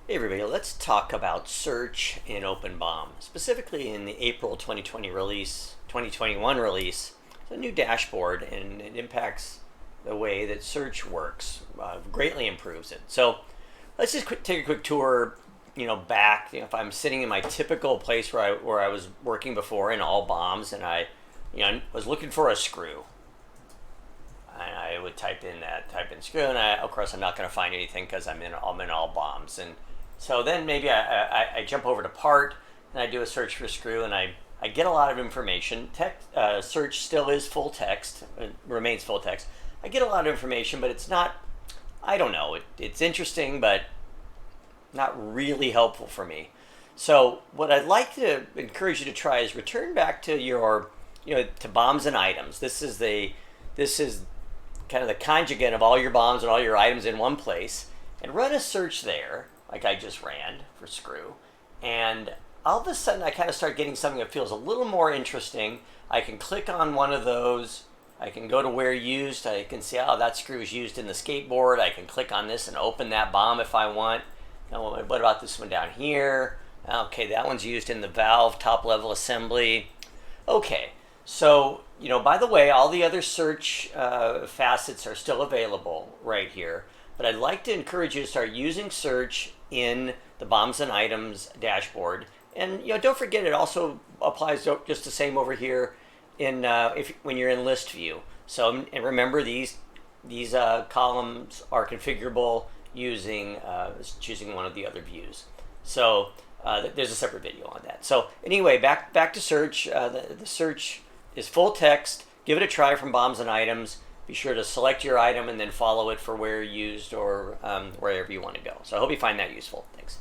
Hey everybody, let's talk about search in OpenBOM, specifically in the April 2021 release. It's a new dashboard and it impacts the way that search works, greatly improves it. So let's just take a quick tour, back. If I'm sitting in my typical place where I was working before in all BOMs, and I was looking for a screw. And I would type in screw, and of course I'm not going to find anything because I'm in all BOMs. And so then maybe I jump over to part and I do a search for screw, and I get a lot of information. Search still is full text, it remains full text. I get a lot of information, but it's not, I don't know, it's interesting, but not really helpful for me. So what I'd like to encourage you to try is return back to your, to BOMs and items. This is kind of the conjugate of all your BOMs and all your items in one place, and run a search there, like I just ran for screw. And all of a sudden I kind of start getting something that feels a little more interesting. I can click on one of those. I can go to where used. I can see, oh, that screw is used in the skateboard. I can click on this and open that BOM if I want. Now, what about this one down here? Okay, that one's used in the valve top level assembly. Okay, so, by the way, all the other search facets are still available right here. But I'd like to encourage you to start using search in the BOMs and items dashboard. And don't forget, it also applies just the same over here in when you're in list view. So, and remember, these columns are configurable using choosing one of the other views. So there's a separate video on that. So anyway, back to search. The search is full text. Give it a try from BOMs and items. Be sure to select your item and then follow it for where used or wherever you want to go. So I hope you find that useful. Thanks.